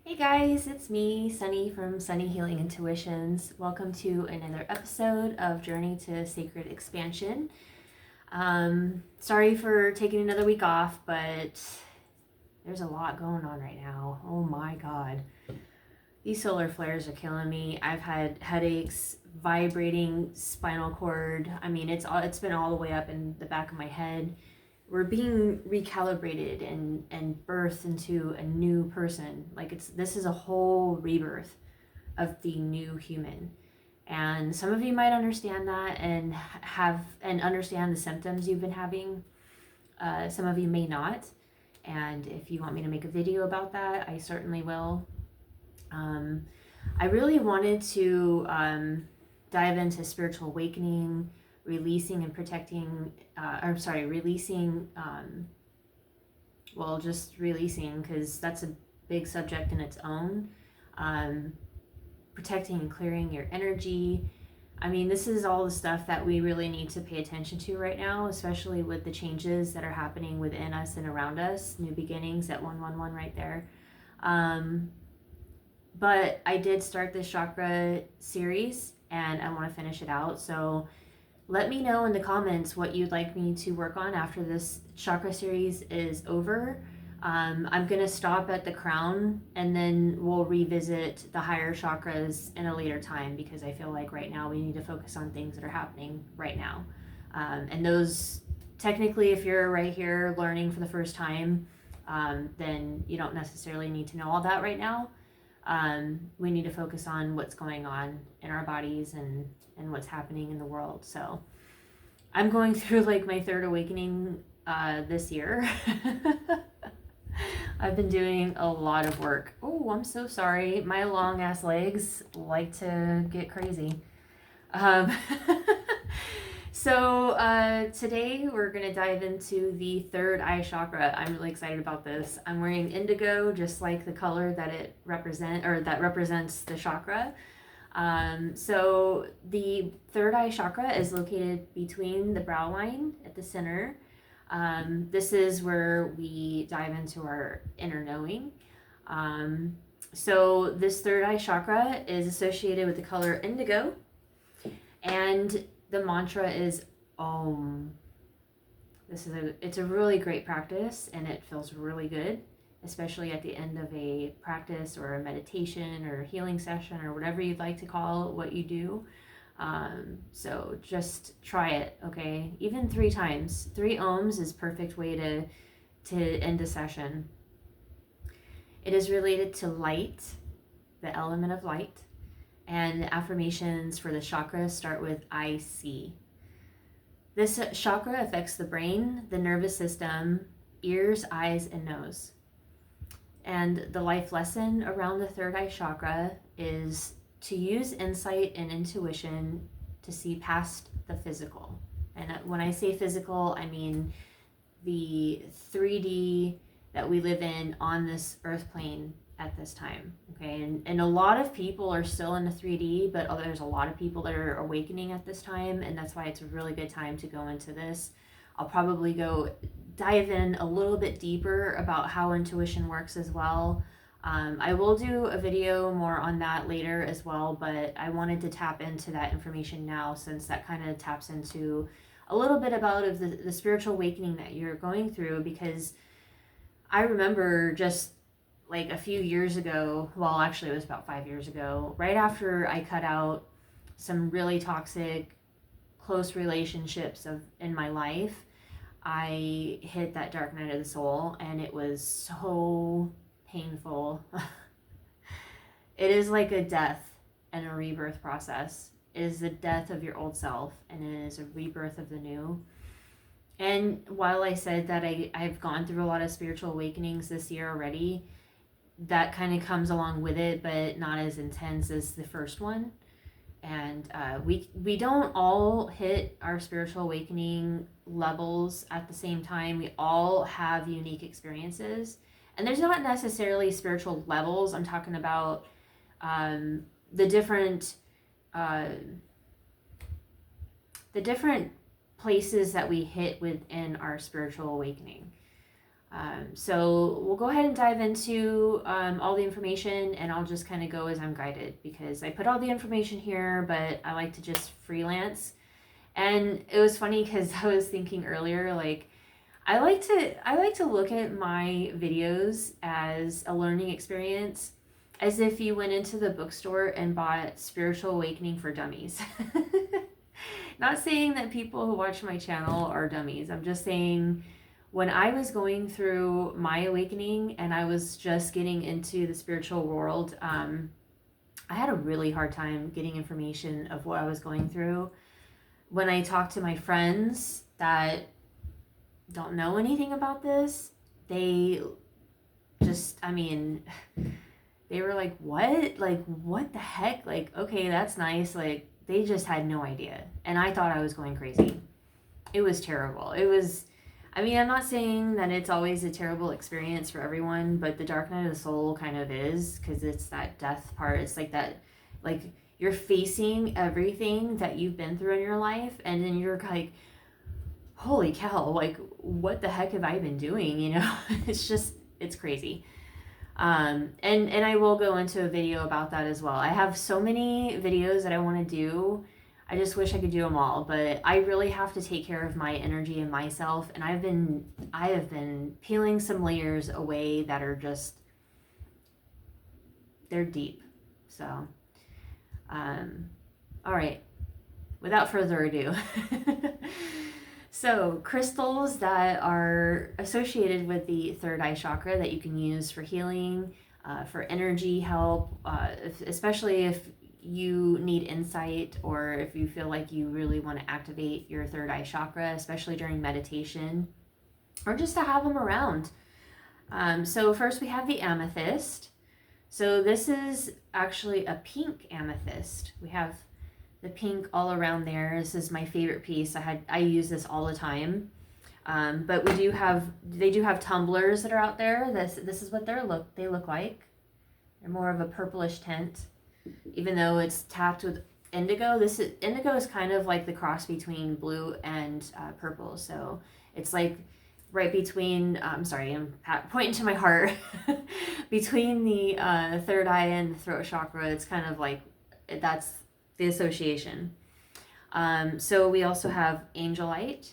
Hey guys, it's me, Sunny from Sunny Healing Intuitions. Welcome to another episode of Journey to Sacred Expansion. Sorry for taking another week off, but there's a lot going on right now. Oh my god. These solar flares are killing me. I've had headaches, vibrating spinal cord. I mean, it's been all the way up in the back of my head. We're being recalibrated and birthed into a new person. Like this is a whole rebirth of the new human. And some of you might understand that and understand the symptoms you've been having. Some of you may not. And if you want me to make a video about that, I certainly will. I really wanted to dive into spiritual awakening, releasing and protecting, releasing, just releasing, because that's a big subject in its own. Protecting and clearing your energy. I mean, this is all the stuff that we really need to pay attention to right now, especially with the changes that are happening within us and around us. New beginnings at 111 right there. But I did start this chakra series and I want to finish it out. So let me know in the comments what you'd like me to work on after this chakra series is over. I'm going to stop at the crown and then we'll revisit the higher chakras in a later time, because I feel like right now we need to focus on things that are happening right now. And those, technically, if you're right here learning for the first time, then you don't necessarily need to know all that right now. We need to focus on what's going on in our bodies and what's happening in the world. So I'm going through like my third awakening this year. I've been doing a lot of work. Oh, I'm so sorry. My long ass legs like to get crazy. So today we're going to dive into the third eye chakra. I'm really excited about this. I'm wearing indigo, just like the color that that represents the chakra. So the third eye chakra is located between the brow line at the center. This is where we dive into our inner knowing. So this third eye chakra is associated with the color indigo, and the mantra is Om. It's a really great practice, and it feels really good, especially at the end of a practice or a meditation or a healing session or whatever you'd like to call what you do. So just try it, okay? Even 3 times. 3 ohms is perfect way to end a session. It is related to light, the element of light. And the affirmations for the chakra start with I see. This chakra affects the brain, the nervous system, ears, eyes, and nose. And the life lesson around the third eye chakra is to use insight and intuition to see past the physical. And when I say physical, I mean the 3D that we live in on this earth plane at this time, okay? And a lot of people are still in the 3D, but there's a lot of people that are awakening at this time, and that's why it's a really good time to go into this. I'll probably dive in a little bit deeper about how intuition works as well. I will do a video more on that later as well, but I wanted to tap into that information now, since that kind of taps into a little bit about the spiritual awakening that you're going through. Because I remember just like a few years ago, well, actually it was about 5 years ago, right after I cut out some really toxic, close relationships in my life, I hit that dark night of the soul, and it was so painful. It is like a death and a rebirth process. It is the death of your old self, and it is a rebirth of the new. And while I said that I've gone through a lot of spiritual awakenings this year already, that kind of comes along with it, but not as intense as the first one. And we don't all hit our spiritual awakening levels at the same time. We all have unique experiences, and there's not necessarily spiritual levels. I'm talking about the different places that we hit within our spiritual awakening. So we'll go ahead and dive into all the information, and I'll just kind of go as I'm guided, because I put all the information here, but I like to just freelance. And it was funny because I was thinking earlier, like, I like to look at my videos as a learning experience, as if you went into the bookstore and bought Spiritual Awakening for Dummies. Not saying that people who watch my channel are dummies. I'm just saying, when I was going through my awakening and I was just getting into the spiritual world, I had a really hard time getting information of what I was going through. When I talked to my friends that don't know anything about this, they just, I mean, they were like, what? Like, what the heck? Like, okay, that's nice. Like, they just had no idea. And I thought I was going crazy. It was terrible. It was, I mean, I'm not saying that it's always a terrible experience for everyone, but the dark night of the soul kind of is, because it's that death part. It's like that, like, you're facing everything that you've been through in your life, and then you're like, holy cow, like, what the heck have I been doing? You know, it's crazy. And I will go into a video about that as well. I have so many videos that I want to do. I just wish I could do them all, but I really have to take care of my energy and myself. And I have been peeling some layers away that are just, they're deep. So, all right, without further ado. So, crystals that are associated with the third eye chakra that you can use for healing, for energy help, especially if you need insight, or if you feel like you really want to activate your third eye chakra, especially during meditation, or just to have them around. So first we have the amethyst. So this is actually a pink amethyst. We have the pink all around there. This is my favorite piece. I use this all the time. But they do have tumblers that are out there. This is what they look like. They're more of a purplish tint, even though it's tapped with indigo. Indigo is kind of like the cross between blue and purple. So it's like right between. I'm sorry, I'm pointing to my heart. Between the third eye and the throat chakra, it's kind of like that's the association. So we also have angelite.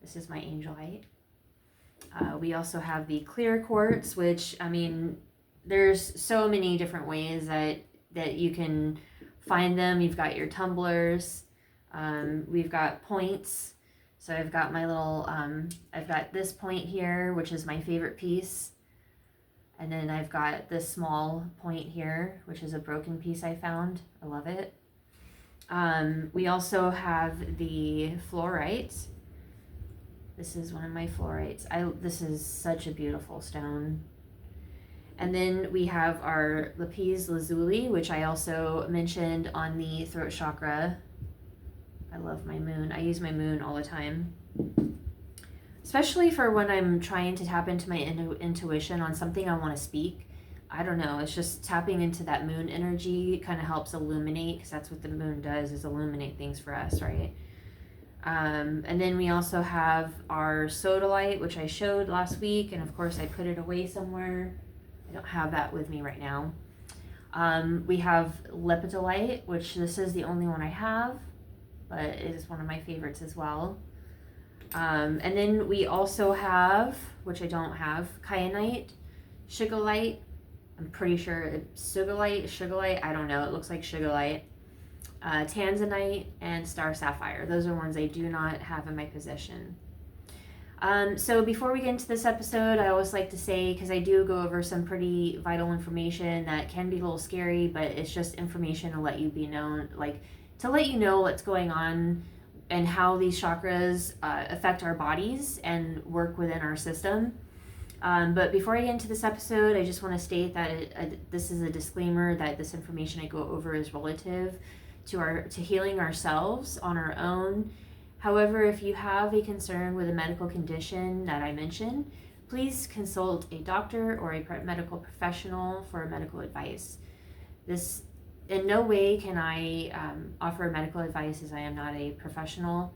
This is my angelite. We also have the clear quartz, which, I mean, there's so many different ways that you can find them. You've got your tumblers. We've got points. So I've got my little, I've got this point here, which is my favorite piece. And then I've got this small point here, which is a broken piece I found. I love it. We also have the fluorite. This is one of my fluorites. This is such a beautiful stone. And then we have our lapis lazuli, which I also mentioned on the throat chakra. I love my moon. I use my moon all the time, especially for when I'm trying to tap into my intuition on something I want to speak. I don't know, it's just tapping into that moon energy kind of helps illuminate, because that's what the moon does, is illuminate things for us, right? And then we also have our sodalite, which I showed last week, and of course I put it away somewhere. I don't have that with me right now. We have lepidolite, which this is the only one I have, but it is one of my favorites as well. And then we also have, which I don't have, kyanite, sugilite. I'm pretty sure it's sugarlight, I don't know, it looks like sugarlight. Tanzanite and star sapphire. Those are ones I do not have in my possession. So before we get into this episode, I always like to say, because I do go over some pretty vital information that can be a little scary, but it's just information to let you be known, like to let you know what's going on and how these chakras affect our bodies and work within our system. But before I get into this episode, I just want to state that this is a disclaimer that this information I go over is relative to healing ourselves on our own. However, if you have a concern with a medical condition that I mentioned, please consult a doctor or a medical professional for medical advice. This, in no way can I offer medical advice, as I am not a professional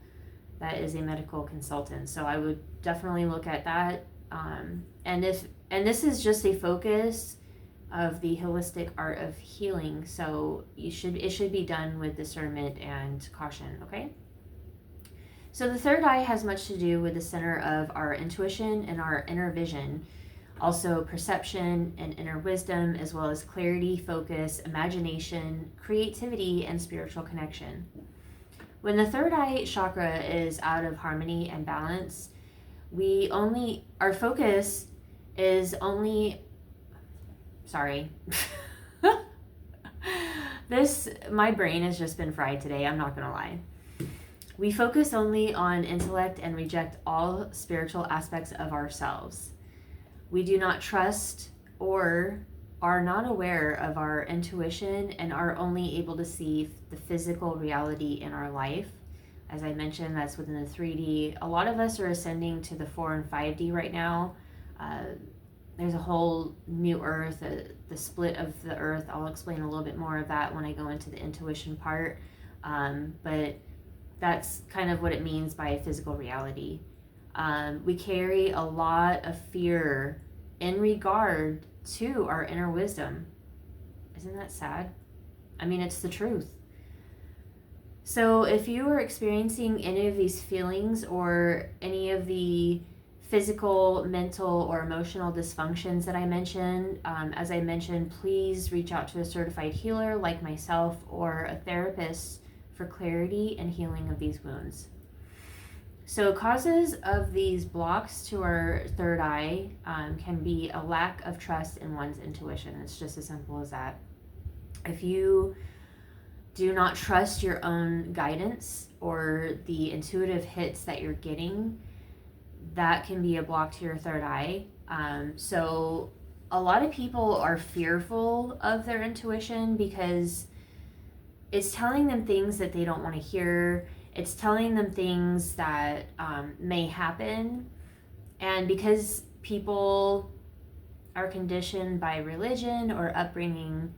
that is a medical consultant. So I would definitely look at that And this is just a focus of the holistic art of healing. So it should be done with discernment and caution, okay? So the third eye has much to do with the center of our intuition and our inner vision, also perception and inner wisdom, as well as clarity, focus, imagination, creativity, and spiritual connection. When the third eye chakra is out of harmony and balance, our focus is only, sorry. My brain has just been fried today, I'm not gonna lie. We focus only on intellect and reject all spiritual aspects of ourselves. We do not trust or are not aware of our intuition and are only able to see the physical reality in our life. As I mentioned, that's within the 3D. A lot of us are ascending to the 4 and 5D right now. There's a whole new earth, the split of the earth. I'll explain a little bit more of that when I go into the intuition part. But that's kind of what it means by physical reality. We carry a lot of fear in regard to our inner wisdom. Isn't that sad? I mean, it's the truth. So if you are experiencing any of these feelings or any of the physical, mental, or emotional dysfunctions that I mentioned, as I mentioned, please reach out to a certified healer like myself or a therapist for clarity and healing of these wounds. So causes of these blocks to our third eye can be a lack of trust in one's intuition. It's just as simple as that. If you do not trust your own guidance or the intuitive hits that you're getting, that can be a block to your third eye. So a lot of people are fearful of their intuition because it's telling them things that they don't want to hear. It's telling them things that may happen. And because people are conditioned by religion or upbringing,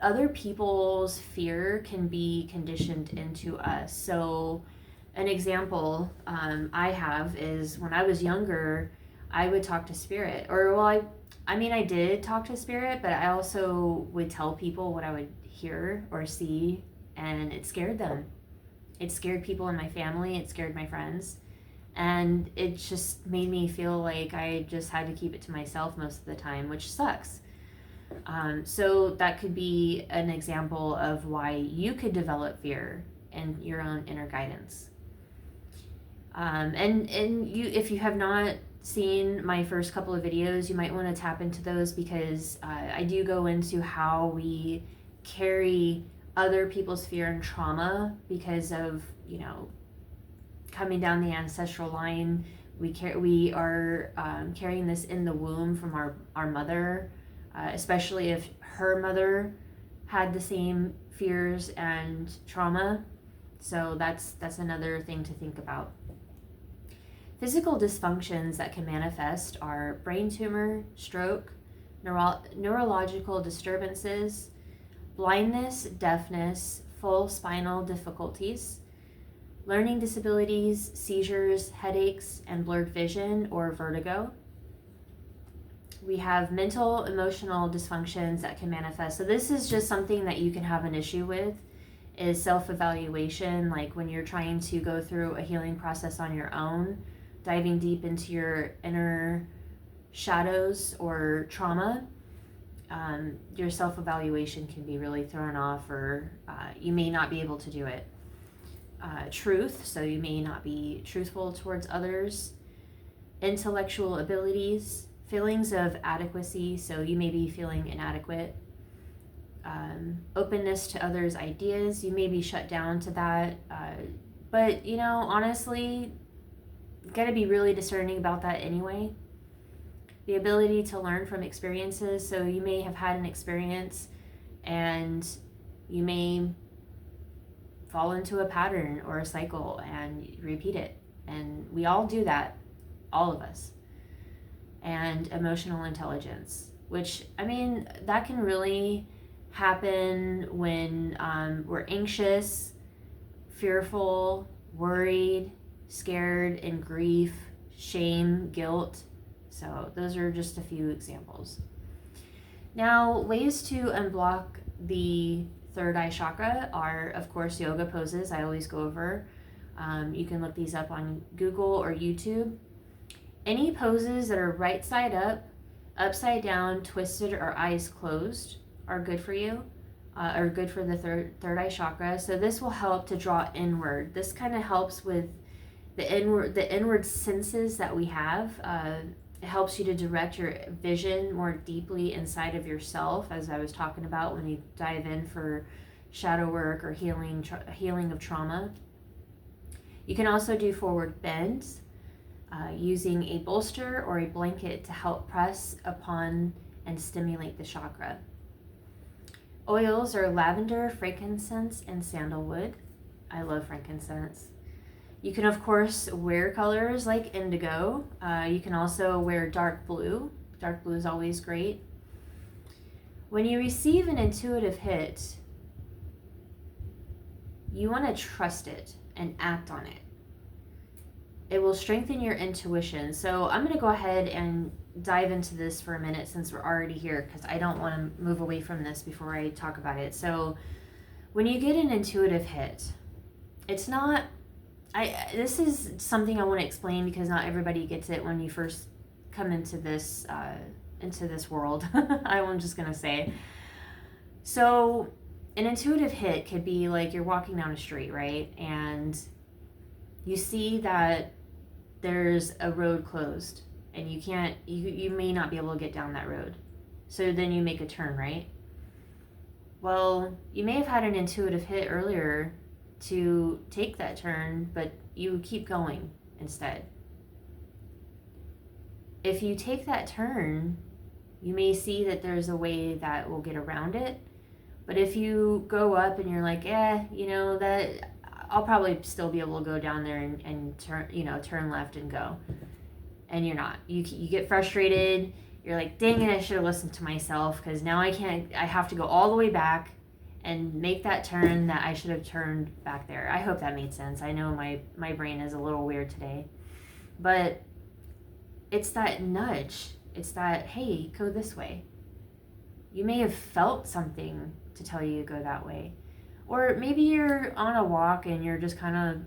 other people's fear can be conditioned into us. So an example I have is when I was younger, I would talk to spirit. I did talk to spirit, but I also would tell people what I would hear or see, and it scared them. It scared people in my family. It scared my friends. And it just made me feel like I just had to keep it to myself most of the time, which sucks. So that could be an example of why you could develop fear and your own inner guidance. If you have not seen my first couple of videos, you might want to tap into those because I do go into how we carry other people's fear and trauma because of, coming down the ancestral line. We are carrying this in the womb from our mother, especially if her mother had the same fears and trauma. So that's another thing to think about. Physical dysfunctions that can manifest are brain tumor, stroke, neurological disturbances, blindness, deafness, full spinal difficulties, learning disabilities, seizures, headaches, and blurred vision or vertigo. We have mental, emotional dysfunctions that can manifest. So this is just something that you can have an issue with, is self-evaluation, like when you're trying to go through a healing process on your own, diving deep into your inner shadows or trauma. Your self-evaluation can be really thrown off, or you may not be able to do it. Truth, so you may not be truthful towards others. Intellectual abilities, feelings of adequacy, so you may be feeling inadequate. Openness to others' ideas, you may be shut down to that. But, honestly, you gotta be really discerning about that anyway. The ability to learn from experiences, so you may have had an experience and you may fall into a pattern or a cycle and repeat it. And we all do that, all of us. And emotional intelligence, which, that can really happen when we're anxious, fearful, worried, scared, in grief, shame, guilt. So those are just a few examples. Now, ways to unblock the third eye chakra are, of course, yoga poses. I always go over. You can look these up on Google or YouTube. Any poses that are right side up, upside down, twisted, or eyes closed are good for you, are good for the third eye chakra. So this will help to draw inward. This kind of helps with the inward senses that we have. It helps you to direct your vision more deeply inside of yourself, as I was talking about when you dive in for shadow work or healing of trauma. You can also do forward bends using a bolster or a blanket to help press upon and stimulate the chakra. Oils are lavender, frankincense, and sandalwood. I love frankincense. You can, of course, wear colors like indigo. You can also wear dark blue. Dark blue is always great. When you receive an intuitive hit, you want to trust it and act on it. It will strengthen your intuition. So I'm going to go ahead and dive into this for a minute since we're already here, because I don't want to move away from this before I talk about it. So when you get an intuitive hit, it's not... this is something I want to explain because not everybody gets it when you first come into this world. I'm just going to say. So an intuitive hit could be like you're walking down a street, right? And you see that there's a road closed and you may not be able to get down that road. So then you make a turn, right? Well, you may have had an intuitive hit earlier to take that turn, but you keep going instead. If you take that turn, you may see that there's a way that will get around it. But if you go up and you're like, that I'll probably still be able to go down there and turn left and go. And you're not. You get frustrated. You're like, dang it, I should have listened to myself, because now I have to go all the way back and make that turn that I should have turned back there. I hope that made sense. I know my brain is a little weird today. But it's that nudge. It's that, hey, go this way. You may have felt something to tell you to go that way. Or maybe you're on a walk and you're just kind of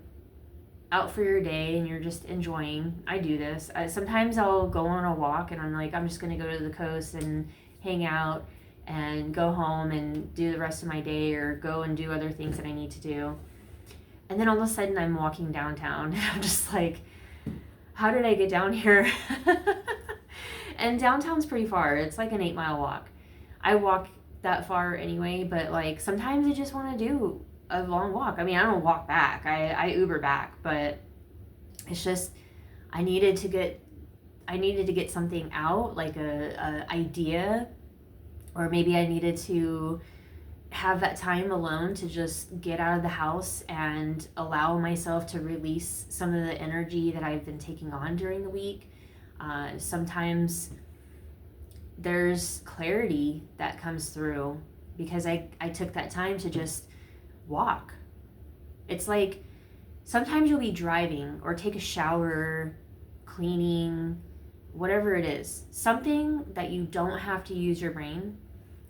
out for your day and you're just enjoying. I do this. Sometimes I'll go on a walk and I'm like, I'm just going to go to the coast and hang out and go home and do the rest of my day, or go and do other things that I need to do. And then all of a sudden I'm walking downtown and I'm just like, how did I get down here? And downtown's pretty far. It's like an 8-mile walk. I walk that far anyway, but like sometimes I just want to do a long walk. I mean, I don't walk back. I Uber back, but it's just I needed to get something out, like a idea. Or maybe I needed to have that time alone to just get out of the house and allow myself to release some of the energy that I've been taking on during the week. Sometimes there's clarity that comes through because I took that time to just walk. It's like sometimes you'll be driving or take a shower, cleaning, whatever it is, something that you don't have to use your brain.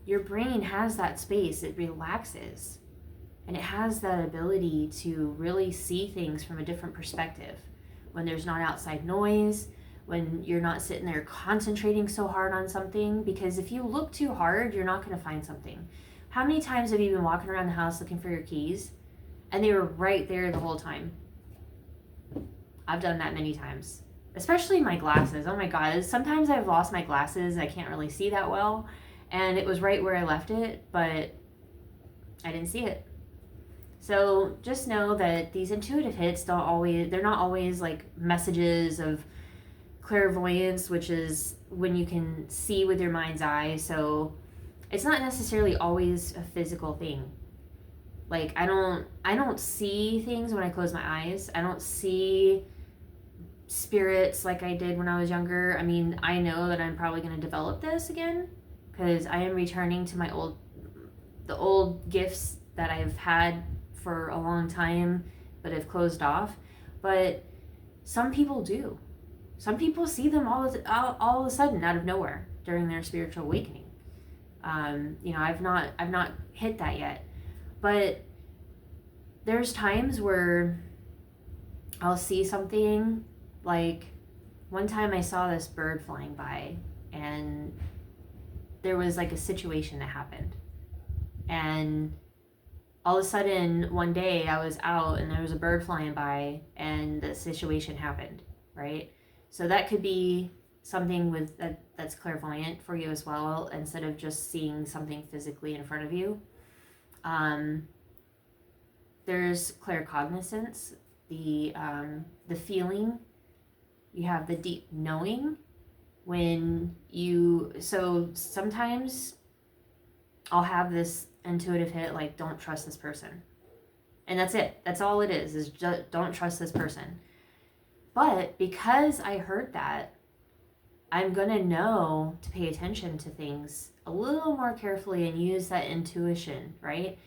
Your brain has that space. It relaxes and it has that ability to really see things from a different perspective when there's not outside noise, when you're not sitting there concentrating so hard on something. Because if you look too hard, you're not going to find something. How many times have you been walking around the house looking for your keys and they were right there the whole time? I've done that many times. Especially my glasses. Oh my God. Sometimes I've lost my glasses. I can't really see that well. And it was right where I left it, but I didn't see it. So just know that these intuitive hits they're not always like messages of clairvoyance, which is when you can see with your mind's eye. So it's not necessarily always a physical thing. Like I don't see things when I close my eyes. I don't see spirits like I did when I was younger. I mean, I know that I'm probably going to develop this again because I am returning to the old gifts that I've had for a long time but have closed off. But some people do. Some people see them all of a sudden out of nowhere during their spiritual awakening. I've not hit that yet, but there's times where I'll see something. Like one time I saw this bird flying by, and there was like a situation that happened, and all of a sudden one day I was out and there was a bird flying by and the situation happened, right? So that could be something with that's clairvoyant for you as well, instead of just seeing something physically in front of you. There's claircognizance, the feeling. You have the deep knowing. So sometimes I'll have this intuitive hit, like, don't trust this person. And that's it. That's all it is just don't trust this person. But because I heard that, I'm going to know to pay attention to things a little more carefully and use that intuition, right?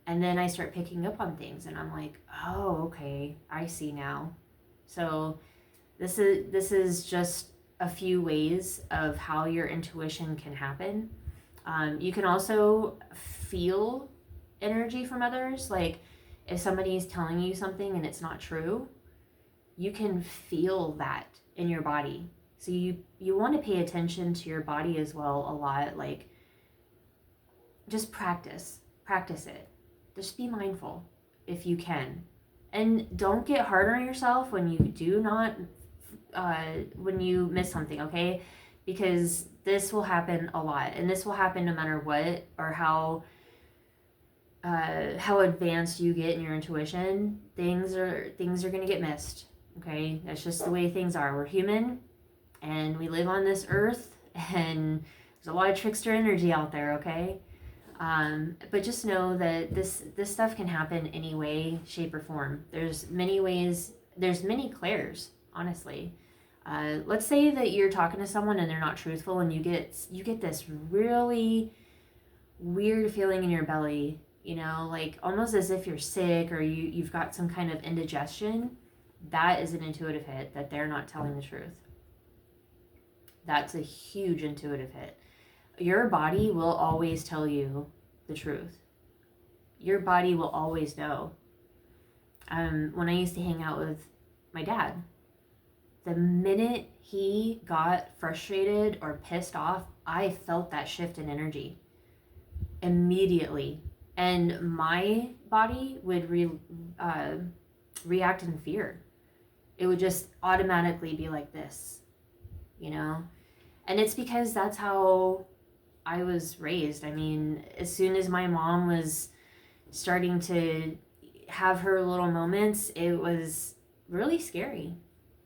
And then I start picking up on things and I'm like, oh, okay, I see now. So this is just a few ways of how your intuition can happen. You can also feel energy from others. Like if somebody is telling you something and it's not true, you can feel that in your body. So you want to pay attention to your body as well a lot. Like just practice it. Just be mindful if you can. And don't get hard on yourself when you do not, when you miss something, okay? Because this will happen a lot, and this will happen no matter what or how advanced you get in your intuition. Things are going to get missed, okay? That's just the way things are. We're human, and we live on this earth, and there's a lot of trickster energy out there, okay? But just know that this stuff can happen any way, shape, or form. There's many ways. There's many clairs, honestly. Let's say that you're talking to someone and they're not truthful, and you get this really weird feeling in your belly, like almost as if you're sick or you've got some kind of indigestion. That is an intuitive hit that they're not telling the truth. That's a huge intuitive hit. Your body will always tell you the truth. Your body will always know. When I used to hang out with my dad, the minute he got frustrated or pissed off, I felt that shift in energy immediately. And my body would react in fear. It would just automatically be like this, And it's because that's how I was raised. I mean, as soon as my mom was starting to have her little moments, it was really scary.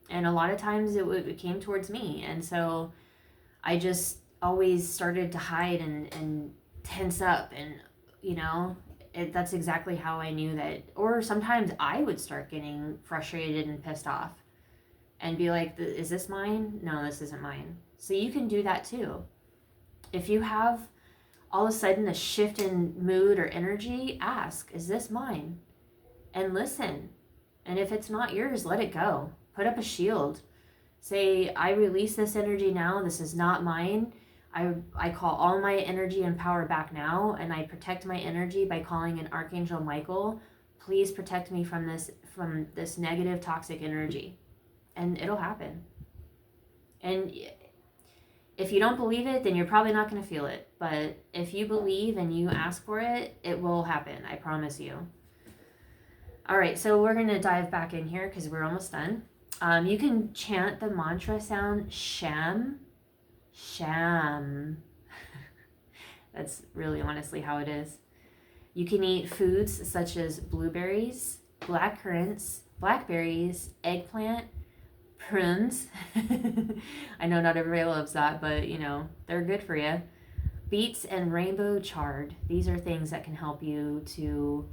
And a lot of times it came towards me. And so I just always started to hide and tense up. And, that's exactly how I knew that. Or sometimes I would start getting frustrated and pissed off and be like, is this mine? No, this isn't mine. So you can do that too. If you have all of a sudden a shift in mood or energy, ask, is this mine? And listen. And if it's not yours, let it go. Put up a shield. Say, I release this energy now. This is not mine. I call all my energy and power back now, and I protect my energy by calling in Archangel Michael. Please protect me from this negative, toxic energy. And it'll happen. And if you don't believe it, then you're probably not going to feel it. But if you believe and you ask for it, it will happen. I promise you. All right, so we're going to dive back in here because we're almost done. You can chant the mantra sound sham. Sham. That's really honestly how it is. You can eat foods such as blueberries, black currants, blackberries, eggplant, prunes. I know not everybody loves that, but they're good for you. Beets and rainbow chard. These are things that can help you to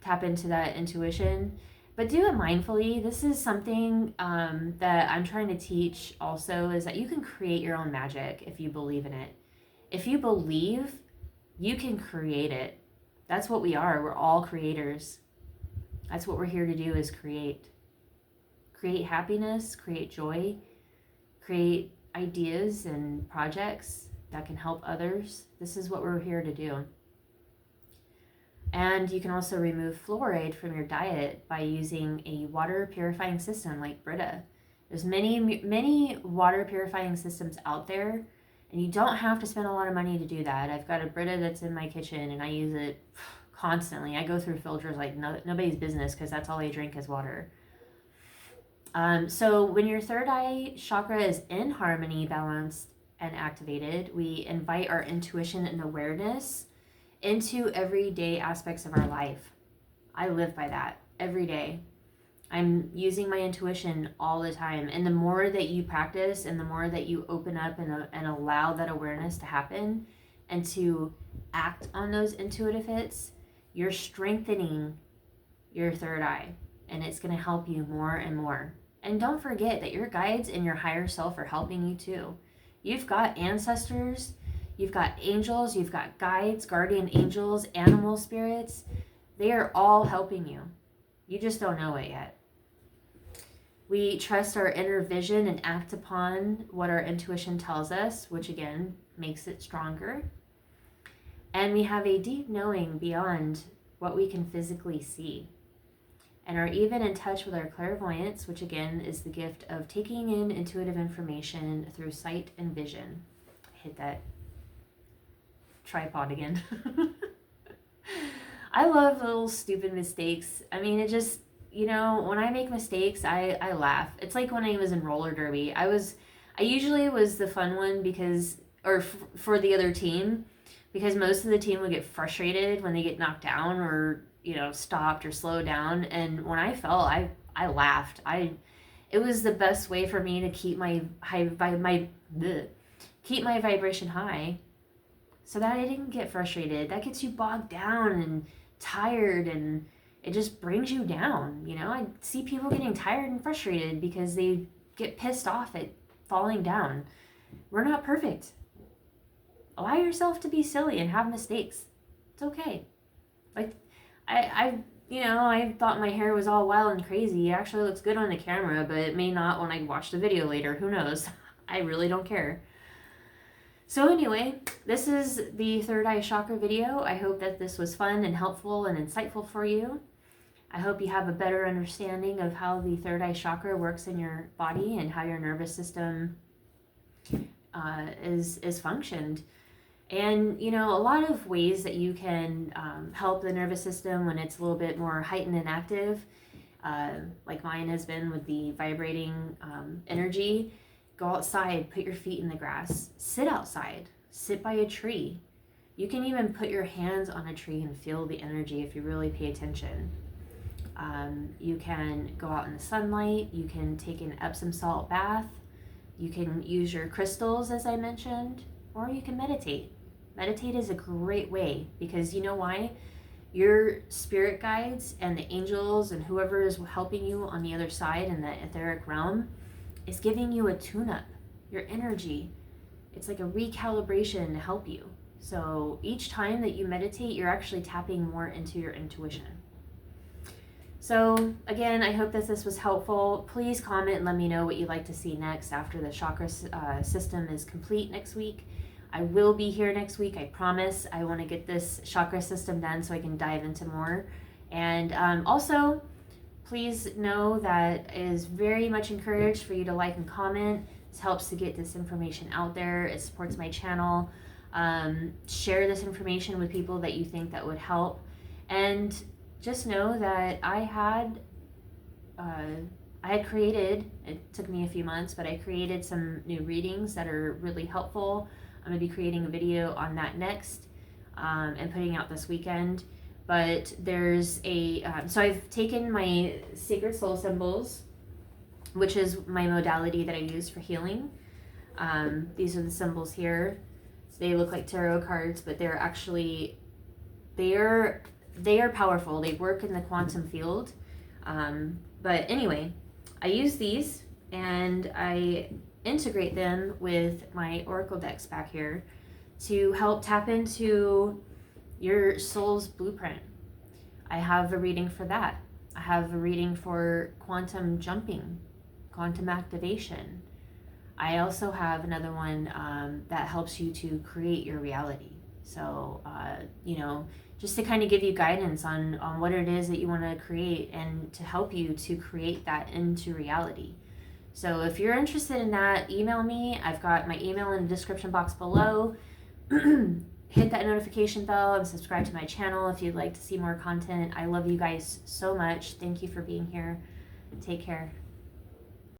tap into that intuition, but do it mindfully. This is something that I'm trying to teach also, is that you can create your own magic if you believe in it. If you believe, you can create it. That's what we are. We're all creators. That's what we're here to do, is create. create happiness, create joy, create ideas and projects that can help others. This is what we're here to do. And you can also remove fluoride from your diet by using a water purifying system like Brita. There's many water purifying systems out there, and you don't have to spend a lot of money to do that. I've got a Brita that's in my kitchen, and I use it constantly. I go through filters like nobody's business because that's all I drink is water. So when your third eye chakra is in harmony, balanced, and activated, we invite our intuition and awareness into everyday aspects of our life. I live by that every day. I'm using my intuition all the time. And the more that you practice and the more that you open up and allow that awareness to happen and to act on those intuitive hits, you're strengthening your third eye, and it's going to help you more and more. And don't forget that your guides and your higher self are helping you too. You've got ancestors, you've got angels, you've got guides, guardian angels, animal spirits. They are all helping you. You just don't know it yet. We trust our inner vision and act upon what our intuition tells us, which again makes it stronger. And we have a deep knowing beyond what we can physically see, and are even in touch with our clairvoyance, which again is the gift of taking in intuitive information through sight and vision. Hit that tripod again. I love little stupid mistakes. I mean, it just, you know, when I make mistakes, I laugh. It's like when I was in roller derby. I usually was the fun one for the other team, because most of the team would get frustrated when they get knocked down or, you know, stopped or slowed down. And when I fell, I laughed. It was the best way for me to keep my vibration high, so that I didn't get frustrated. That gets you bogged down and tired, and it just brings you down. You know, I see people getting tired and frustrated because they get pissed off at falling down. We're not perfect. Allow yourself to be silly and have mistakes. It's okay. Like, I thought my hair was all wild and crazy. It actually looks good on the camera, but it may not when I watch the video later. Who knows? I really don't care. So anyway, this is the third eye chakra video. I hope that this was fun and helpful and insightful for you. I hope you have a better understanding of how the third eye chakra works in your body and how your nervous system is functioned. And, you know, a lot of ways that you can help the nervous system when it's a little bit more heightened and active, like mine has been with the vibrating energy. Go outside, put your feet in the grass, sit outside, sit by a tree. You can even put your hands on a tree and feel the energy if you really pay attention. You can go out in the sunlight. You can take an Epsom salt bath. You can use your crystals, as I mentioned, or you can meditate. Meditate is a great way, because you know why? Your spirit guides and the angels and whoever is helping you on the other side in the etheric realm is giving you a tune-up, your energy. It's like a recalibration to help you. So each time that you meditate, you're actually tapping more into your intuition. So again, I hope that this was helpful. Please comment and let me know what you'd like to see next after the chakra system is complete next week. I will be here next week, I promise. I want to get this chakra system done so I can dive into more. And also, please know that it is very much encouraged for you to like and comment. This helps to get this information out there. It supports my channel. Share this information with people that you think that would help. And just know that I had created, it took me a few months, but I created some new readings that are really helpful. I'm going to be creating a video on that next and putting out this weekend. But there's so I've taken my sacred soul symbols, which is my modality that I use for healing. These are the symbols here. So they look like tarot cards, but they're actually, they are powerful. They work in the quantum field. But anyway, I use these and I integrate them with my oracle decks back here to help tap into your soul's blueprint. I have a reading for that. I have a reading for quantum jumping. quantum activation. I also have another one that helps you to create your reality. So, just to kind of give you guidance on what it is that you want to create and to help you to create that into reality. So if you're interested in that, email me. I've got my email in the description box below. Hit that notification bell and subscribe to my channel if you'd like to see more content. I love you guys so much. Thank you for being here. Take care.